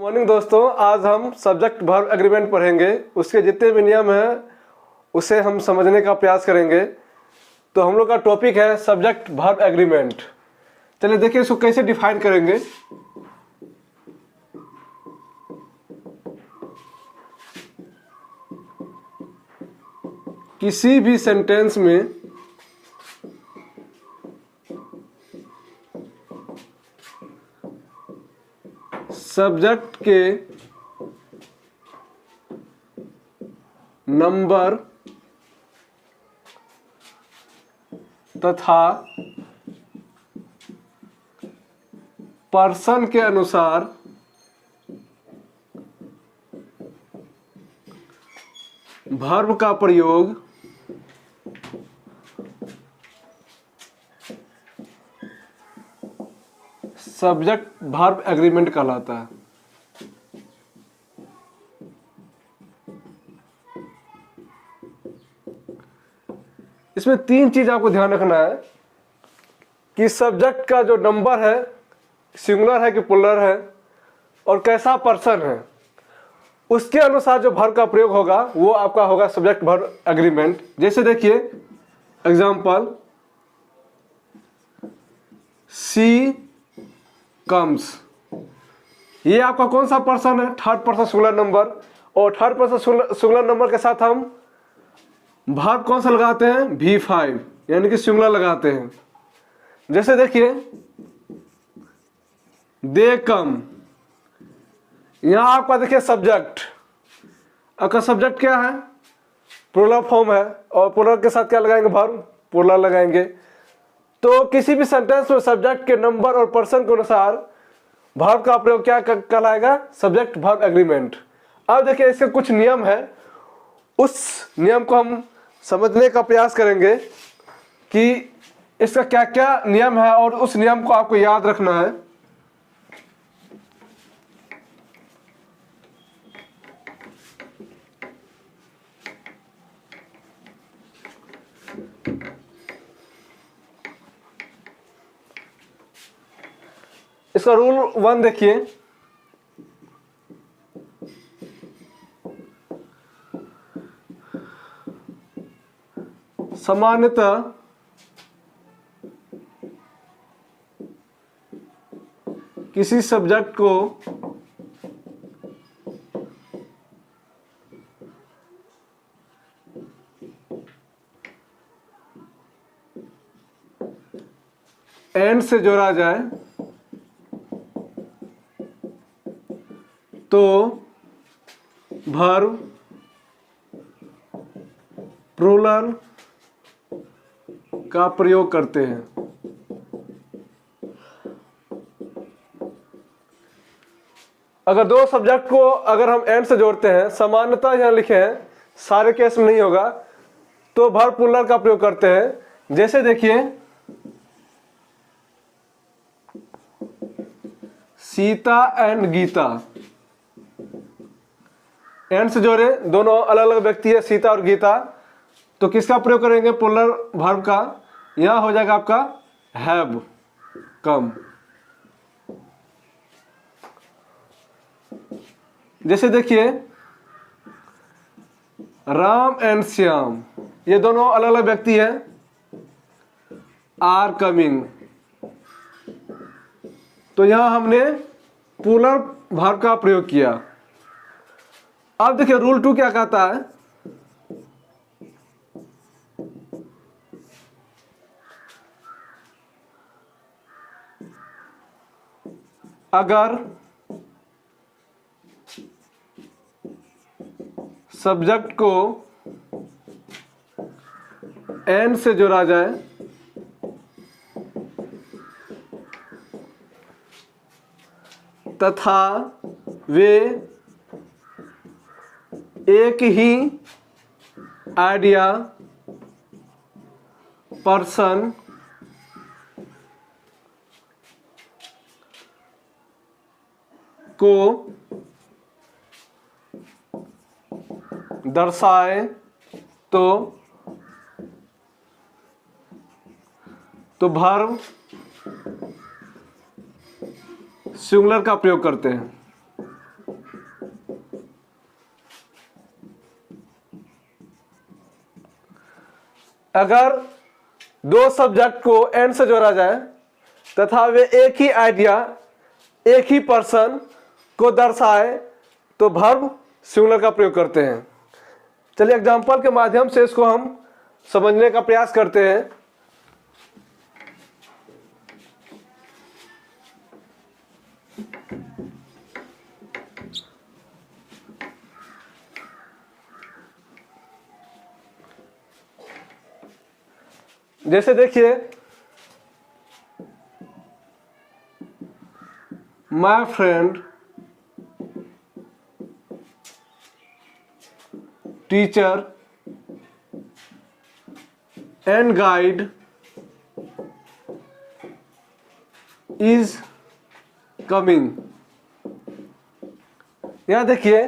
Morning दोस्तों, आज हम सब्जेक्ट वर्ब एग्रीमेंट पढ़ेंगे। उसके जितने भी नियम हैं उसे हम समझने का प्रयास करेंगे। तो हम लोग का टॉपिक है सब्जेक्ट वर्ब एग्रीमेंट। चलिए देखिए इसको कैसे डिफाइन करेंगे। किसी भी सेंटेंस में सब्जेक्ट के नंबर तथा पर्सन के अनुसार वर्ब का प्रयोग सब्जेक्ट वर्ब एग्रीमेंट कहलाता है। इसमें तीन चीज आपको ध्यान रखना है कि सब्जेक्ट का जो नंबर है सिंगुलर है कि प्लुरल है और कैसा पर्सन है, उसके अनुसार जो वर्ब का प्रयोग होगा वो आपका होगा सब्जेक्ट वर्ब एग्रीमेंट। जैसे देखिए एग्जांपल, सी कम्स, ये आपका कौन सा पर्सन है? Third person singular number. और थर्ड पर्सन सिंगुलर नंबर के साथ हम वर्ब कौन सा लगाते हैं? V5 यानी कि सिंगुलर लगाते हैं। जैसे देखिए दे कम, यहां आपका देखिए सब्जेक्ट, आपका सब्जेक्ट क्या है? प्लुरल फॉर्म है और प्लुरल के साथ क्या लगाएंगे? वर्ब प्लुरल लगाएंगे। तो किसी भी सेंटेंस में सब्जेक्ट के नंबर और पर्सन के अनुसार वर्ब का प्रयोग क्या कहलाएगा? Subject verb agreement. अब देखिए इसके कुछ नियम है, उस नियम को हम समझने का प्रयास करेंगे कि इसका क्या क्या नियम है और उस नियम को आपको याद रखना है। इसका रूल 1 देखिए, सामान्यतः किसी सब्जेक्ट को एंड से जोड़ा जाए तो वर्ब प्लुरल का प्रयोग करते हैं। अगर दो सब्जेक्ट को अगर हम एंड से जोड़ते हैं, सामान्यतः यहां लिखे हैं, सारे केस में नहीं होगा, तो वर्ब प्लुरल का प्रयोग करते हैं। जैसे देखिए सीता एंड गीता, एंड से जोड़े, दोनों अलग अलग व्यक्ति है सीता और गीता, तो किसका प्रयोग करेंगे? प्लुरल वर्ब का। यहां हो जाएगा आपका हैव कम। जैसे देखिए राम एंड श्याम, ये दोनों अलग अलग व्यक्ति हैं, आर कमिंग, तो यहां हमने प्लुरल वर्ब का प्रयोग किया। अब देखिए रूल 2 क्या कहता है? अगर सब्जेक्ट को एंड से जोड़ा जाए तथा वे एक ही आइडिया, पर्सन, को दर्शाए तो वर्ब सिंगुलर का प्रयोग करते हैं। अगर दो सब्जेक्ट को एंड से जोड़ा जाए तथा वे एक ही आइडिया, एक ही पर्सन को दर्शाए तो वर्ब सिंगुलर का प्रयोग करते हैं। चलिए एग्जाम्पल के माध्यम से इसको हम समझने का प्रयास करते हैं। जैसे देखिए, my friend teacher and guide is coming. यहां देखिए,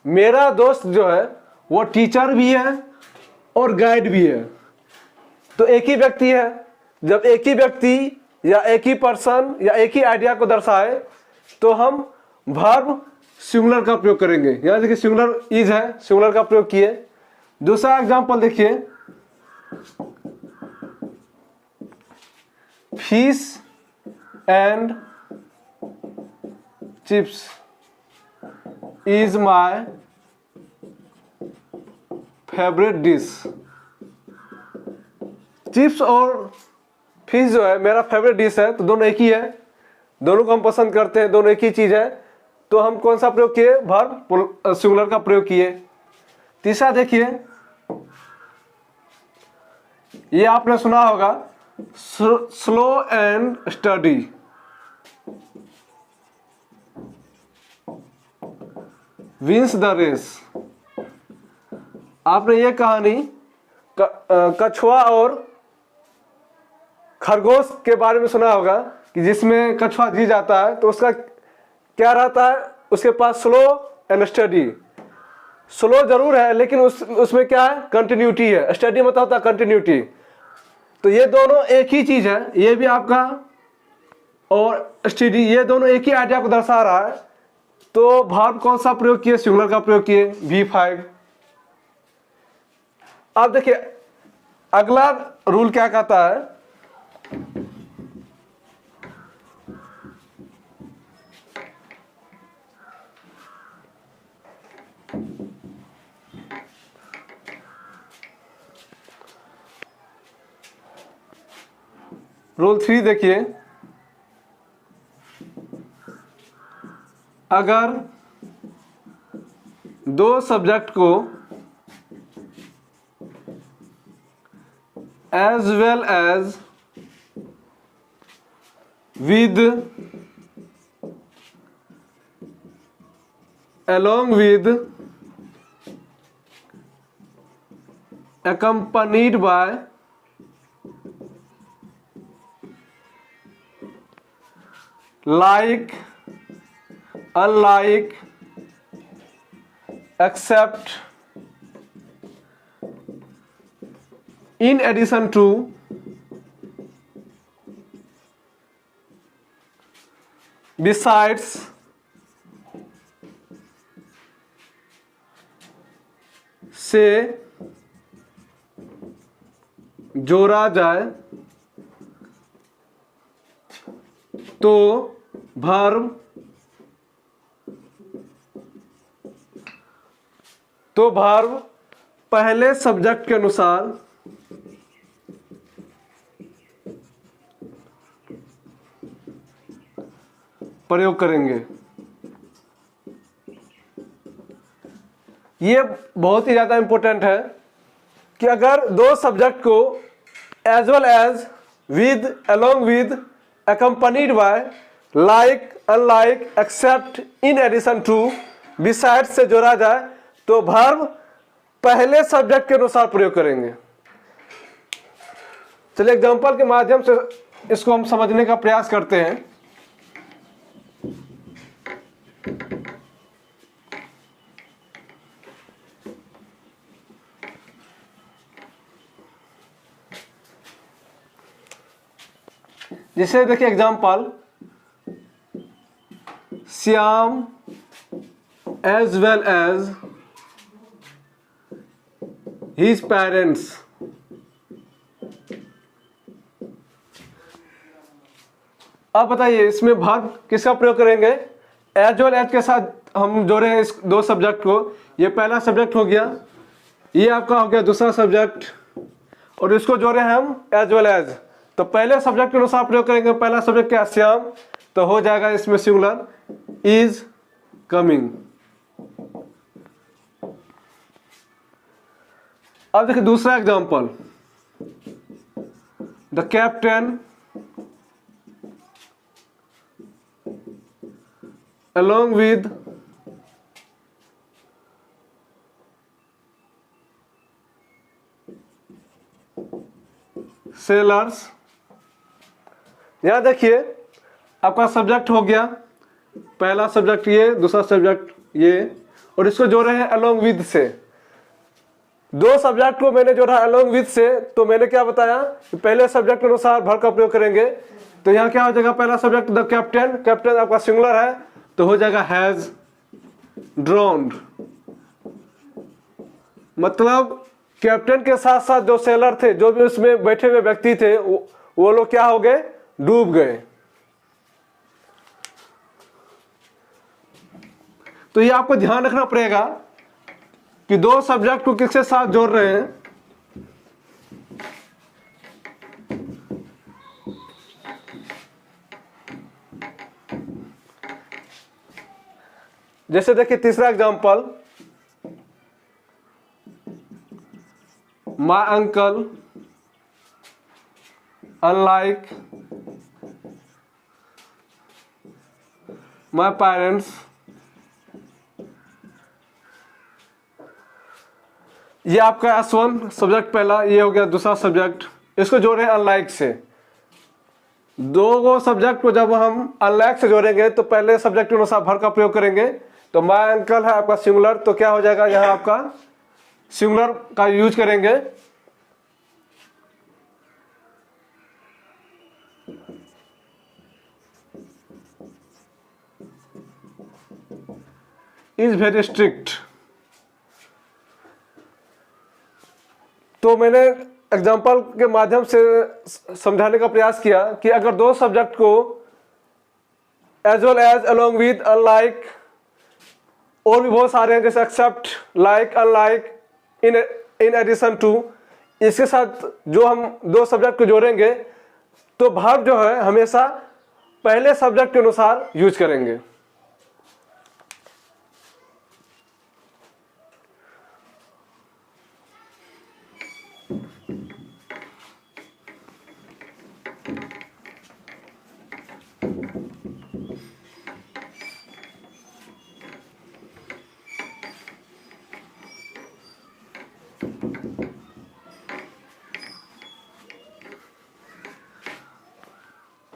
मेरा दोस्त जो है वो टीचर भी है और गाइड भी है। तो एक ही व्यक्ति है। जब एक ही व्यक्ति या एक ही पर्सन या एक ही आइडिया को दर्शाए तो हम वर्ब सिंगुलर का प्रयोग करेंगे। यहां देखिए सिंगुलर इज है, सिंगुलर का प्रयोग किए। दूसरा एग्जांपल देखिए, fish and chips is my favourite dish. Chips और फिश जो है मेरा फेवरेट डिश है, तो दोनों एक ही है, दोनों को हम पसंद करते हैं, दोनों एक ही चीज है। तो हम कौन सा प्रयोग किए? वर्ब सिंगुलर का प्रयोग किए। तीसरा देखिए, ये आपने सुना होगा, slow and steady wins the race. आपने ये कहानी कछुआ और खरगोश के बारे में सुना होगा कि जिसमें कछुआ जीत जाता है तो उसका क्या रहता है, उसके पास स्लो एंड स्टडी। स्लो जरूर है लेकिन उसमें क्या है? कंटिन्यूटी है। स्टडी मतलब होता है कंटिन्यूटी। तो ये दोनों एक ही चीज है, ये भी आपका और स्टडी, ये दोनों एक ही आइडिया को दर्शा रहा है। तो वर्ब कौन सा प्रयोग किए? सिंगुलर का प्रयोग किए, V5। अब देखिए अगला रूल क्या कहता है, रूल 3 देखिए, अगर दो सब्जेक्ट को as well as with, along with, accompanied by, like, unlike, except, in addition to, besides, से जोड़ा जाए तो वर्ब पहले सब्जेक्ट के अनुसार प्रयोग करेंगे। ये बहुत ही ज्यादा इंपॉर्टेंट है कि अगर दो सब्जेक्ट को as well as, with, along with, accompanied by, like, unlike, except, in addition to, besides से जोड़ा जाए तो वर्ब पहले सब्जेक्ट के अनुसार प्रयोग करेंगे। चलिए एग्जांपल के माध्यम से इसको हम समझने का प्रयास करते हैं। जैसे देखिए example, Shyam as well as his parents। अब बताइए इसमें वर्ब किसका प्रयोग करेंगे? एज वेल एज के साथ हम जोड़े हैं इस दो सब्जेक्ट को। ये पहला सब्जेक्ट हो गया, ये आपका हो गया दूसरा सब्जेक्ट, और इसको जोड़े हैं हम एज वेल एज। तो पहले सब्जेक्ट के अनुसार प्रयोग करेंगे। पहला सब्जेक्ट क्या? श्याम, तो हो जाएगा इसमें सिंगुलर इज कमिंग। अब देखिए दूसरा example, the captain along with sailors। यहां देखिए आपका सब्जेक्ट हो गया, पहला सब्जेक्ट ये, दूसरा सब्जेक्ट ये, और इसको जोड़े हैं along with से। दो सब्जेक्ट को मैंने जोड़ा along with से, तो मैंने क्या बताया कि पहले सब्जेक्ट के अनुसार वर्ब का प्रयोग करेंगे। तो यहाँ क्या हो जाएगा? पहला सब्जेक्ट द कैप्टन, कैप्टन आपका सिंगुलर है तो हो जाएगा हैज ड्रोन्ड। मतलब कैप्टन के साथ साथ जो सेलर थे, जो भी उसमें बैठे हुए व्यक्ति थे, वो लोग क्या हो गए? डूब गए। तो ये आपको ध्यान रखना पड़ेगा कि दो सब्जेक्ट को किसके साथ जोड़ रहे हैं। जैसे देखिए तीसरा example, my uncle unlike my parents. ये आपका S1 सब्जेक्ट पहला, ये हो गया दूसरा सब्जेक्ट, इसको जोड़े अनलाइक से। दो सब्जेक्ट को जब हम अनलाइक से जोड़ेंगे तो पहले सब्जेक्ट के अनुसार वर्ब का प्रयोग करेंगे। तो माय अंकल है आपका सिंगुलर, तो क्या हो जाएगा? यहां आपका सिंगुलर का यूज करेंगे। Is very strict. तो मैंने एग्जाम्पल के माध्यम से समझाने का प्रयास किया कि अगर दो सब्जेक्ट को as well as, along with, unlike, और भी बहुत सारे हैं जैसे except, like, unlike, in addition to, इसके साथ जो हम दो सब्जेक्ट को जोड़ेंगे तो वर्ब जो है हमेशा पहले सब्जेक्ट के अनुसार यूज करेंगे।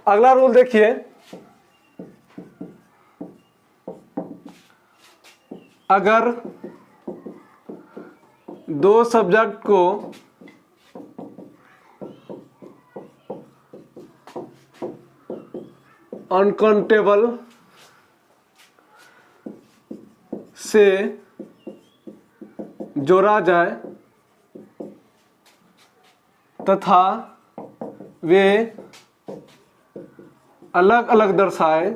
अगला रूल देखिए, अगर दो सब्जेक्ट को अनकाउंटेबल से जोड़ा जाए तथा वे अलग अलग दर्शाए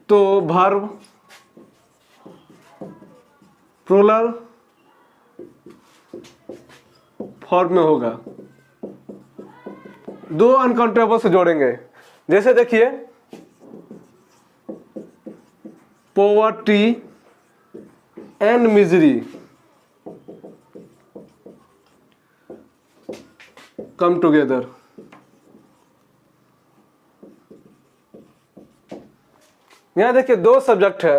तो वर्ब प्लूरल फॉर्म में होगा। दो अनकाउंटेबल से जोड़ेंगे, जैसे देखिए poverty and misery come together. यहां देखिए दो सब्जेक्ट है,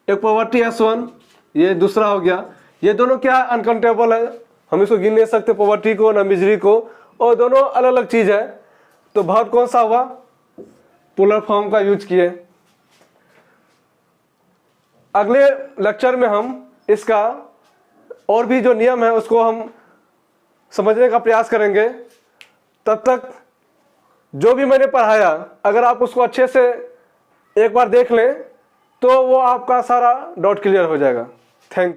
एक पॉवर्टी S1, ये दूसरा हो गया। ये दोनों क्या है? अनकाउंटेबल है, हम इसको गिन नहीं सकते, पॉवर्टी को ना मिजरी को, और दोनों अलग अलग चीज है। तो वर्ब कौन सा हुआ? प्लूरल फॉर्म का यूज किए। अगले लेक्चर में हम इसका और भी जो नियम है उसको हम समझने का प्रयास करेंगे। तब तक जो भी मैंने पढ़ाया, अगर आप उसको अच्छे से एक बार देख लें तो वो आपका सारा डाउट क्लियर हो जाएगा। थैंक